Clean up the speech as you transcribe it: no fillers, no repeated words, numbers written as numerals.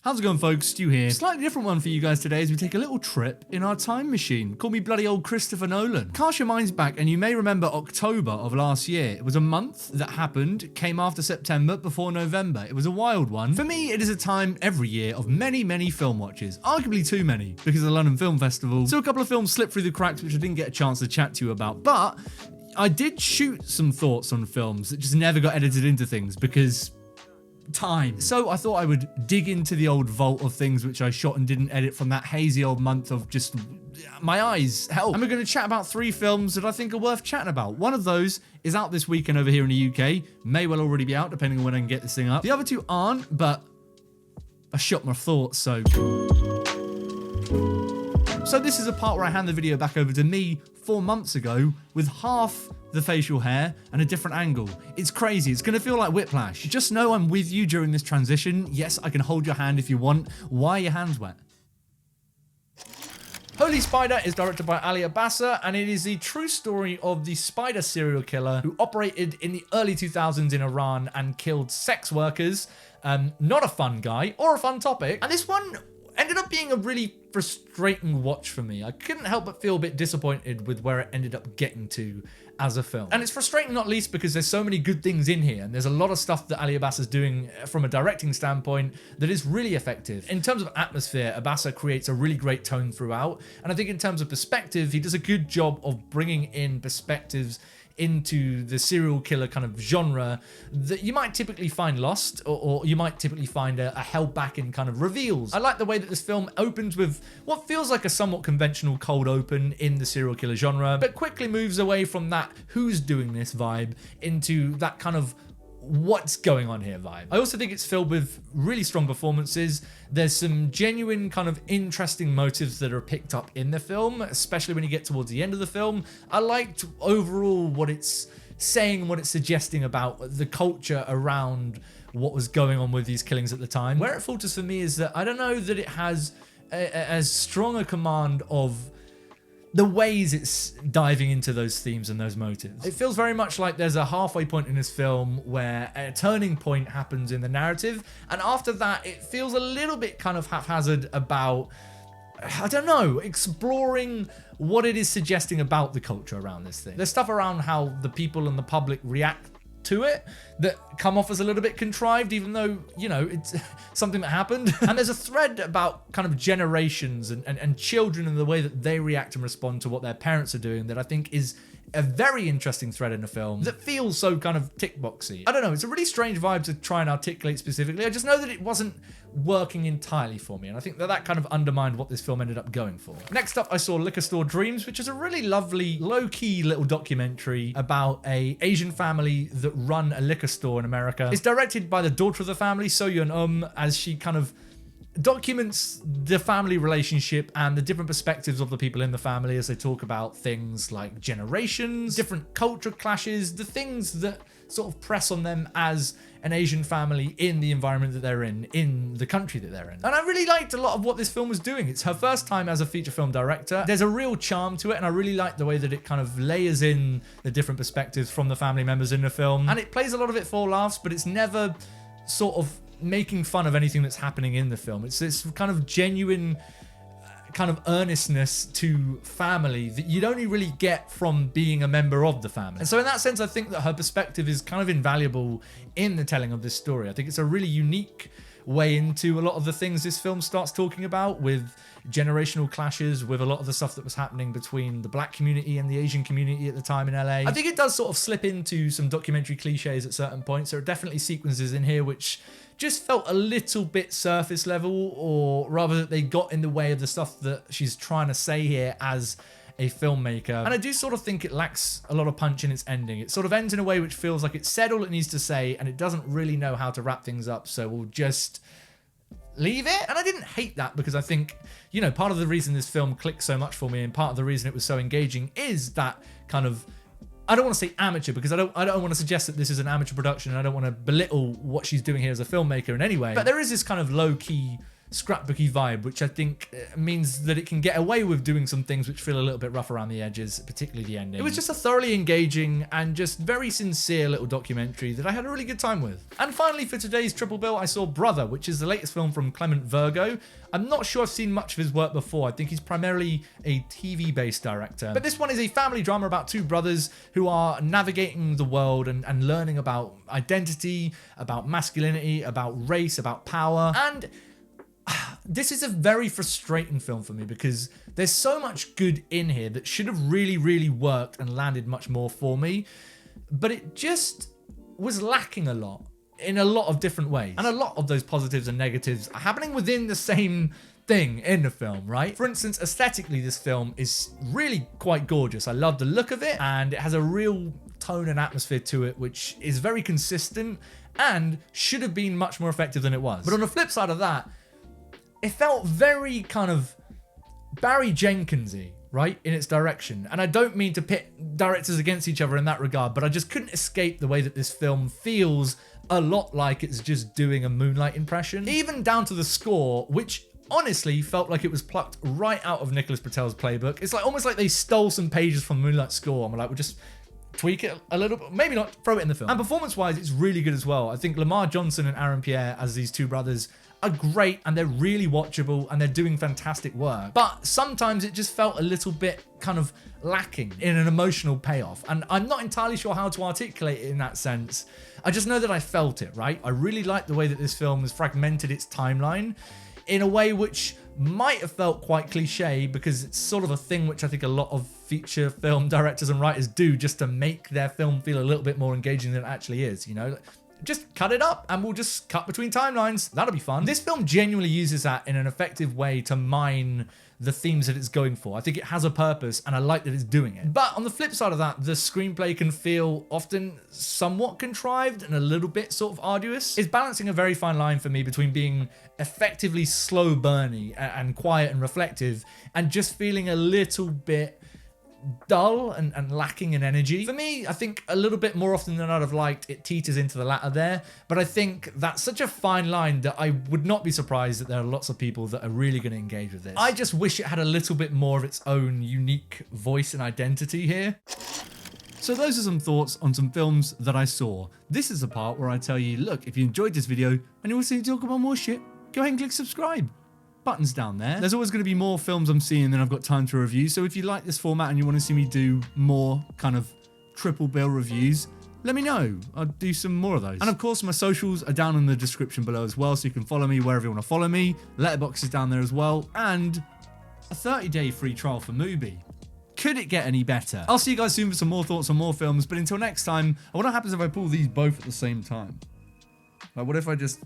How's it going, folks? Stu here. Slightly different one for you guys today as we take a little trip in our time machine. Call me bloody old Christopher Nolan. Cast your minds back and you may remember October of last year. It was a month that happened, came after September, before November. It was a wild one. For me, it is a time every year of many, many film watches. Arguably too many because of the London Film Festival. So a couple of films slipped through the cracks which I didn't get a chance to chat to you about. But I did shoot some thoughts on films that just never got edited into things because time. So I thought I would dig into the old vault of things which I shot and didn't edit from that hazy old month of just my eyes. Hell. And we're going to chat about 3 films that I think are worth chatting about. One of those is out this weekend over here in the UK. May well already be out depending on when I can get this thing up. The other 2 aren't, but I shot my thoughts, so this is a part where I hand the video back over to me 4 months ago with half the facial hair and a different angle. It's crazy. It's going to feel like whiplash. Just know I'm with you during this transition. Yes, I can hold your hand if you want. Why are your hands wet? Holy Spider is directed by Ali Abbasa, and it is the true story of the spider serial killer who operated in the early 2000s in Iran and killed sex workers. Not a fun guy or a fun topic. And this one ended up being a really frustrating watch for me. I couldn't help but feel a bit disappointed with where it ended up getting to as a film. And it's frustrating not least because there's so many good things in here, and there's a lot of stuff that Ali Abbasa is doing from a directing standpoint that is really effective. In terms of atmosphere, Abbasa creates a really great tone throughout, and I think in terms of perspective, he does a good job of bringing in perspectives into the serial killer kind of genre that you might typically find lost, or you might typically find a held back in kind of reveals. I like the way that this film opens with what feels like a somewhat conventional cold open in the serial killer genre, but quickly moves away from that who's doing this vibe into that kind of what's going on here vibe. I also think it's filled with really strong performances. There's some genuine kind of interesting motives that are picked up in the film, especially when you get towards the end of the film. I liked overall what it's saying, what it's suggesting about the culture around what was going on with these killings at the time. Where it falters for me is that I don't know that it has as strong a command of the ways it's diving into those themes and those motives. It feels very much like there's a halfway point in this film where a turning point happens in the narrative, and after that it feels a little bit kind of haphazard about, I don't know, exploring what it is suggesting about the culture around this thing. There's stuff around how the people and the public react to it that come off as a little bit contrived, even though, you know, it's something that happened. And there's a thread about kind of generations and children and the way that they react and respond to what their parents are doing that I think is a very interesting thread in the film that feels so kind of tick boxy. I don't know, it's a really strange vibe to try and articulate specifically. I just know that it wasn't working entirely for me, and I think that kind of undermined what this film ended up going for. Next up, I saw Liquor Store Dreams, which is a really lovely, low-key little documentary about a Asian family that run a liquor store in America. It's directed by the daughter of the family, So Yun as she kind of documents the family relationship and the different perspectives of the people in the family as they talk about things like generations, different culture clashes, the things that sort of press on them as an Asian family in the environment that they're in the country that they're in. And I really liked a lot of what this film was doing. It's her first time as a feature film director. There's a real charm to it, and I really like the way that it kind of layers in the different perspectives from the family members in the film. And it plays a lot of it for laughs, but it's never sort of making fun of anything that's happening in the film. It's this kind of genuine kind of earnestness to family that you'd only really get from being a member of the family. And so in that sense, I think that her perspective is kind of invaluable in the telling of this story. I think it's a really unique way into a lot of the things this film starts talking about, with generational clashes, with a lot of the stuff that was happening between the black community and the Asian community at the time in LA. I think it does sort of slip into some documentary cliches at certain points. There are definitely sequences in here which just felt a little bit surface level, or rather that they got in the way of the stuff that she's trying to say here as a filmmaker. And I do sort of think it lacks a lot of punch in its ending. It sort of ends in a way which feels like it's said all it needs to say and it doesn't really know how to wrap things up, so we'll just leave it. And I didn't hate that, because I think, you know, part of the reason this film clicked so much for me and part of the reason it was so engaging is that kind of, I don't want to say amateur, because I don't want to suggest that this is an amateur production, and I don't want to belittle what she's doing here as a filmmaker in any way. But there is this kind of low-key scrapbooky vibe, which I think means that it can get away with doing some things which feel a little bit rough around the edges, particularly the ending. It was just a thoroughly engaging and just very sincere little documentary that I had a really good time with. And finally, for today's triple bill, I saw Brother, which is the latest film from Clement Virgo. I'm not sure I've seen much of his work before. I think he's primarily a TV-based director. But this one is a family drama about two brothers who are navigating the world and learning about identity, about masculinity, about race, about power. And this is a very frustrating film for me because there's so much good in here that should have really, really worked and landed much more for me. But it just was lacking a lot in a lot of different ways. And a lot of those positives and negatives are happening within the same thing in the film, right? For instance, aesthetically, this film is really quite gorgeous. I love the look of it, and it has a real tone and atmosphere to it, which is very consistent and should have been much more effective than it was. But on the flip side of that, it felt very kind of Barry Jenkins-y, right, in its direction. And I don't mean to pit directors against each other in that regard, but I just couldn't escape the way that this film feels a lot like it's just doing a Moonlight impression. Even down to the score, which honestly felt like it was plucked right out of Nicholas Britell's playbook. It's like almost like they stole some pages from the Moonlight score and were like, we'll just tweak it a little bit, maybe not, throw it in the film. And performance-wise, it's really good as well. I think Lamar Johnson and Aaron Pierre as these two brothers are great, and they're really watchable, and they're doing fantastic work. But sometimes it just felt a little bit kind of lacking in an emotional payoff, and I'm not entirely sure how to articulate it in that sense. I just know that I felt it, right? I really like the way that this film has fragmented its timeline in a way which might have felt quite cliche, because it's sort of a thing which I think a lot of feature film directors and writers do just to make their film feel a little bit more engaging than it actually is, you know? Just cut it up and we'll just cut between timelines. That'll be fun. This film genuinely uses that in an effective way to mine the themes that it's going for. I think it has a purpose, and I like that it's doing it. But on the flip side of that, the screenplay can feel often somewhat contrived and a little bit sort of arduous. It's balancing a very fine line for me between being effectively slow burny and quiet and reflective, and just feeling a little bit dull and lacking in energy. For me, I think a little bit more often than I'd have liked, it teeters into the latter there, but I think that's such a fine line that I would not be surprised that there are lots of people that are really going to engage with this. I just wish it had a little bit more of its own unique voice and identity here. So those are some thoughts on some films that I saw. This is the part where I tell you, look, if you enjoyed this video and you want to see me talk about more shit, go ahead and click subscribe. Buttons down there. There's always going to be more films I'm seeing than I've got time to review, so if you like this format and you want to see me do more kind of triple bill reviews, let me know. I'll do some more of those. And of course, my socials are down in the description below as well, so you can follow me wherever you want to follow me. Letterboxd is down there as well, and a 30-day free trial for Mubi. Could it get any better? I'll see you guys soon for some more thoughts on more films, but until next time, what happens if I pull these both at the same time? Like, what if I just...